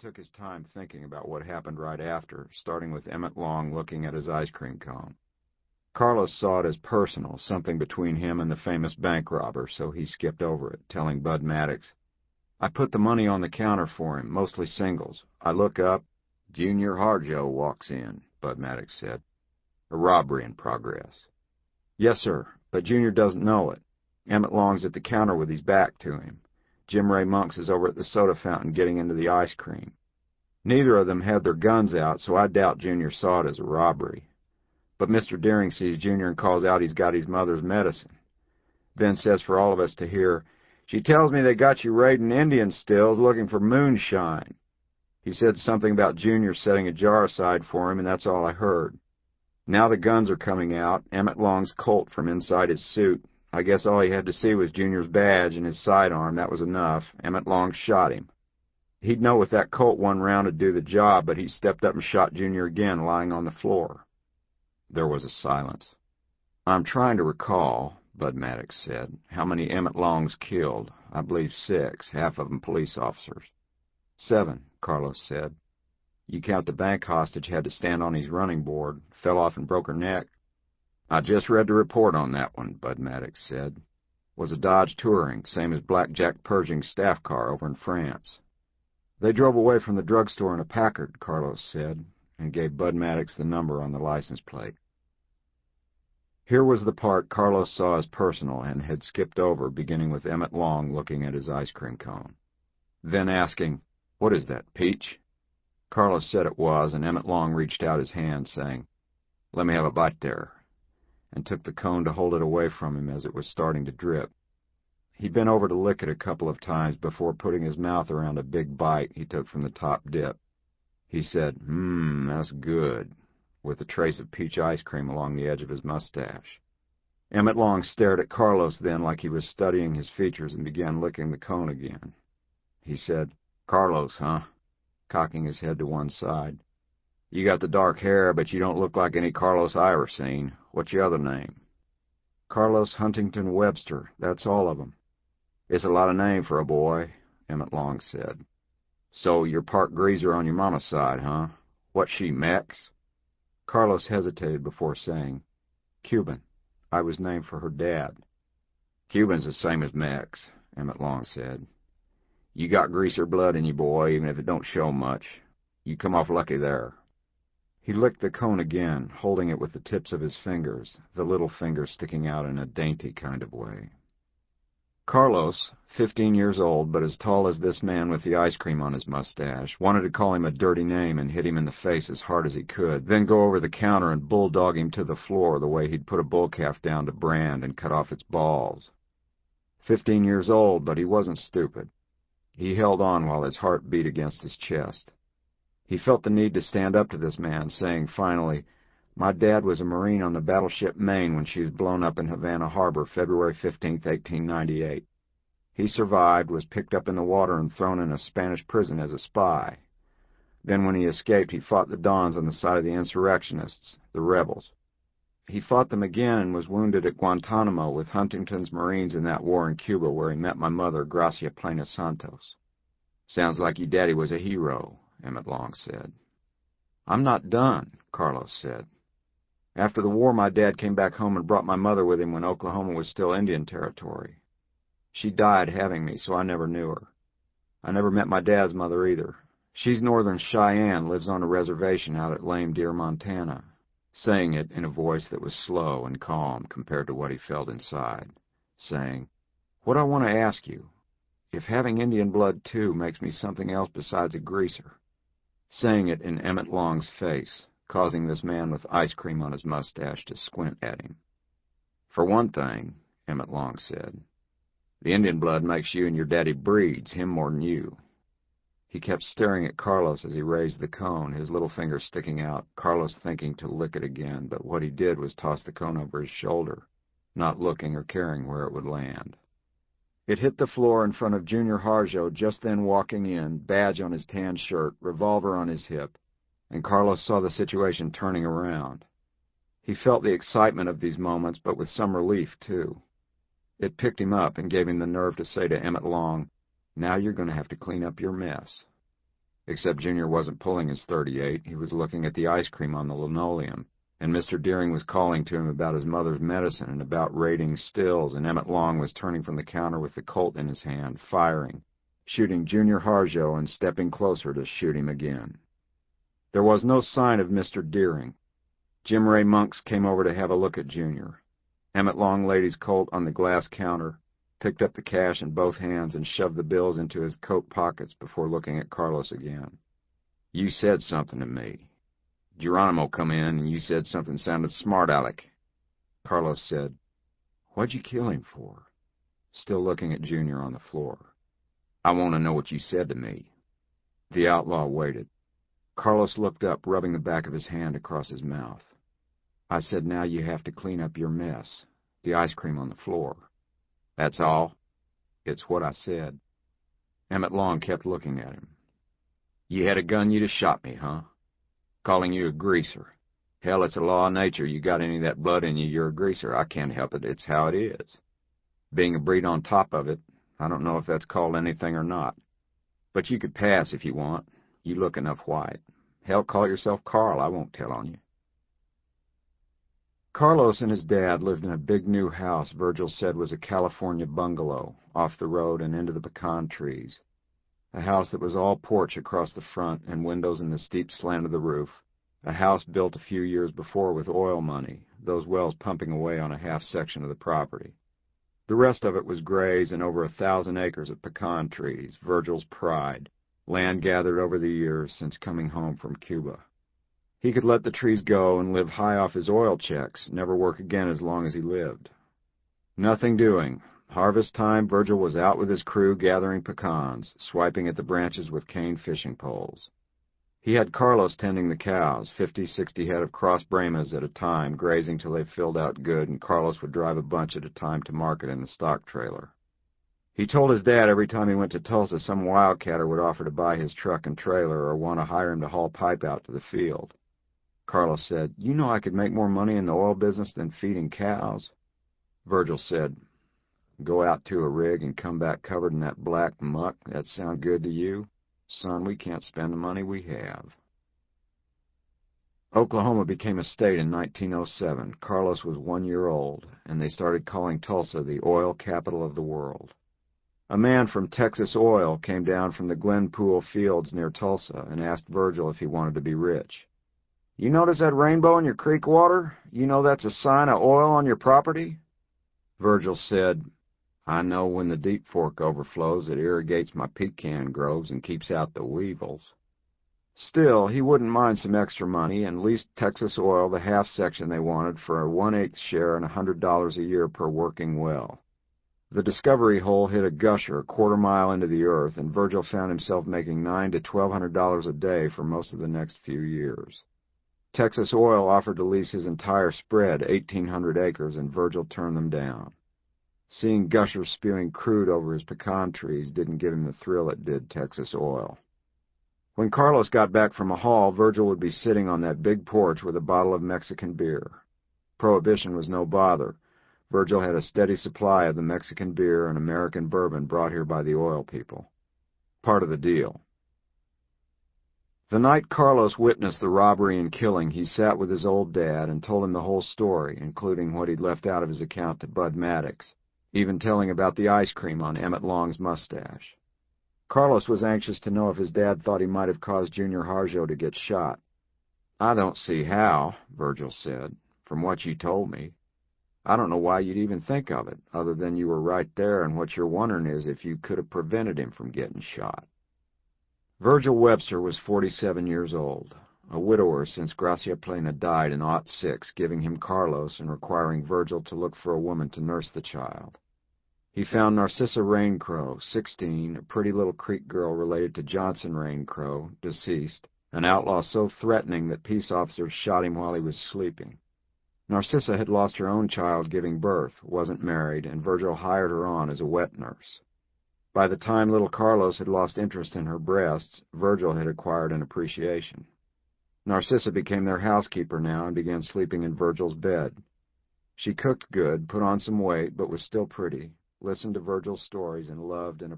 took his time thinking about what happened right after, starting with Emmett Long looking at his ice cream cone. Carlos saw it as personal, something between him and the famous bank robber, so he skipped over it, telling Bud Maddox, "I put the money on the counter for him, mostly singles. I look up. Junior Harjo walks in," Bud Maddox said. "A robbery in progress." "Yes, sir, but Junior doesn't know it. Emmett Long's at the counter with his back to him. Jim Ray Monks is over at the soda fountain getting into the ice cream. Neither of them had their guns out, so I doubt Junior saw it as a robbery. But Mr. Deering sees Junior and calls out he's got his mother's medicine. Then says for all of us to hear, 'She tells me they got you raiding Indian stills looking for moonshine.' He said something about Junior setting a jar aside for him, and that's all I heard. Now the guns are coming out, Emmett Long's Colt from inside his suit. I guess all he had to see was Junior's badge and his sidearm. That was enough. Emmett Long shot him. He'd know with that Colt one round would do the job, but he stepped up and shot Junior again, lying on the floor." There was a silence. "I'm trying to recall," Bud Maddox said, "how many Emmett Longs killed. I believe 6, half of them police officers." 7, Carlos said. "You count the bank hostage had to stand on his running board, fell off and broke her neck." "I just read the report on that one," Bud Maddox said. "Was a Dodge Touring, same as Black Jack Pershing's staff car over in France." "They drove away from the drugstore in a Packard," Carlos said, and gave Bud Maddox the number on the license plate. Here was the part Carlos saw as personal and had skipped over, beginning with Emmett Long looking at his ice cream cone. Then asking, "What is that, peach?" Carlos said it was, and Emmett Long reached out his hand, saying, "Let me have a bite there," and took the cone to hold it away from him as it was starting to drip. He bent over to lick it a couple of times before putting his mouth around a big bite he took from the top dip. He said, That's good," with a trace of peach ice cream along the edge of his mustache. Emmett Long stared at Carlos then like he was studying his features and began licking the cone again. He said, "Carlos, huh?" cocking his head to one side. "You got the dark hair, but you don't look like any Carlos I ever seen. What's your other name?" "Carlos Huntington Webster, that's all of them." "It's a lot of name for a boy," Emmett Long said. "So you're part greaser on your mama's side, huh? What's she, Mex?" Carlos hesitated before saying, "Cuban. I was named for her dad." "Cuban's the same as Mex," Emmett Long said. "You got greaser blood in you, boy, even if it don't show much. You come off lucky there." He licked the cone again, holding it with the tips of his fingers, the little fingers sticking out in a dainty kind of way. Carlos, 15 years old, but as tall as this man with the ice cream on his mustache, wanted to call him a dirty name and hit him in the face as hard as he could, then go over the counter and bulldog him to the floor the way he'd put a bull calf down to brand and cut off its balls. 15 years old, but he wasn't stupid. He held on while his heart beat against his chest. He felt the need to stand up to this man, saying finally, "My dad was a Marine on the battleship Maine when she was blown up in Havana Harbor, February 15th, 1898. He survived, was picked up in the water and thrown in a Spanish prison as a spy. Then when he escaped, he fought the Dons on the side of the insurrectionists, the rebels. He fought them again and was wounded at Guantanamo with Huntington's Marines in that war in Cuba where he met my mother, Gracia Plena Santos." "Sounds like your daddy was a hero," Emmett Long said. "I'm not done," Carlos said. "After the war, my dad came back home and brought my mother with him when Oklahoma was still Indian territory. She died having me, so I never knew her. I never met my dad's mother either. She's Northern Cheyenne, lives on a reservation out at Lame Deer, Montana," saying it in a voice that was slow and calm compared to what he felt inside, saying, "What I want to ask you, if having Indian blood, too, makes me something else besides a greaser," saying it in Emmett Long's face, causing this man with ice cream on his mustache to squint at him. "For one thing," Emmett Long said, "the Indian blood makes you and your daddy breeds, him more than you." He kept staring at Carlos as he raised the cone, his little finger sticking out, Carlos thinking to lick it again, but what he did was toss the cone over his shoulder, not looking or caring where it would land. It hit the floor in front of Junior Harjo just then walking in, badge on his tan shirt, revolver on his hip, and Carlos saw the situation turning around. He felt the excitement of these moments, but with some relief, too. It picked him up and gave him the nerve to say to Emmett Long, "Now you're going to have to clean up your mess." Except Junior wasn't pulling his .38, he was looking at the ice cream on the linoleum, and Mr. Deering was calling to him about his mother's medicine and about raiding stills, and Emmett Long was turning from the counter with the Colt in his hand, firing, shooting Junior Harjo and stepping closer to shoot him again. There was no sign of Mr. Deering. Jim Ray Monks came over to have a look at Junior. Emmett Long laid his Colt on the glass counter, picked up the cash in both hands, and shoved the bills into his coat pockets before looking at Carlos again. "You said something to me. Geronimo come in, and you said something sounded smart aleck." Carlos said, "What'd you kill him for?" Still looking at Junior on the floor. "I want to know what you said to me." The outlaw waited. Carlos looked up, rubbing the back of his hand across his mouth. "I said now you have to clean up your mess, the ice cream on the floor." "That's all?" "It's what I said." Emmett Long kept looking at him. "You had a gun, you'd have shot me, huh? Calling you a greaser. Hell, it's a law of nature. You got any of that blood in you, you're a greaser. I can't help it. It's how it is. Being a breed on top of it, I don't know if that's called anything or not. But you could pass if you want. You look enough white. Hell, call yourself Carl. I won't tell on you." Carlos and his dad lived in a big new house Virgil said was a California bungalow, off the road and into the pecan trees. A house that was all porch across the front and windows in the steep slant of the roof. A house built a few years before with oil money, those wells pumping away on a half section of the property. The rest of it was grays and over 1,000 acres of pecan trees, Virgil's pride, land gathered over the years since coming home from Cuba. He could let the trees go and live high off his oil checks, never work again as long as he lived. Nothing doing. Harvest time, Virgil was out with his crew gathering pecans, swiping at the branches with cane fishing poles. He had Carlos tending the cows, 50, 60 head of cross Brahmas at a time, grazing till they filled out good, and Carlos would drive a bunch at a time to market in the stock trailer. He told his dad every time he went to Tulsa some wildcatter would offer to buy his truck and trailer or want to hire him to haul pipe out to the field. Carlos said, "You know I could make more money in the oil business than feeding cows." Virgil said, "Go out to a rig and come back covered in that black muck? That sound good to you? Son, we can't spend the money we have." Oklahoma became a state in 1907. Carlos was 1 year old, and they started calling Tulsa the oil capital of the world. A man from Texas Oil came down from the Glenpool fields near Tulsa and asked Virgil if he wanted to be rich. "You notice that rainbow in your creek water? You know that's a sign of oil on your property?" Virgil said, "I know when the Deep Fork overflows, it irrigates my pecan groves and keeps out the weevils." Still, he wouldn't mind some extra money and leased Texas Oil the half section they wanted for a 1/8 share and $100 a year per working well. The discovery hole hit a gusher a quarter-mile into the earth, and Virgil found himself making $900 to $1,200 a day for most of the next few years. Texas Oil offered to lease his entire spread, 1,800 acres, and Virgil turned them down. Seeing gushers spewing crude over his pecan trees didn't give him the thrill it did Texas Oil. When Carlos got back from a haul, Virgil would be sitting on that big porch with a bottle of Mexican beer. Prohibition was no bother. Virgil had a steady supply of the Mexican beer and American bourbon brought here by the oil people. Part of the deal. The night Carlos witnessed the robbery and killing, he sat with his old dad and told him the whole story, including what he'd left out of his account to Bud Maddox, even telling about the ice cream on Emmett Long's mustache. Carlos was anxious to know if his dad thought he might have caused Junior Harjo to get shot. "I don't see how," Virgil said, "from what you told me. I don't know why you'd even think of it, other than you were right there, and what you're wondering is if you could have prevented him from getting shot." Virgil Webster was 47 years old, a widower since Gracia Plena died in '06, giving him Carlos and requiring Virgil to look for a woman to nurse the child. He found Narcissa Raincrow, 16, a pretty little Creek girl related to Johnson Raincrow, deceased, an outlaw so threatening that peace officers shot him while he was sleeping. Narcissa had lost her own child giving birth, wasn't married, and Virgil hired her on as a wet nurse. By the time little Carlos had lost interest in her breasts, Virgil had acquired an appreciation. Narcissa became their housekeeper now and began sleeping in Virgil's bed. She cooked good, put on some weight, but was still pretty, listened to Virgil's stories, and loved and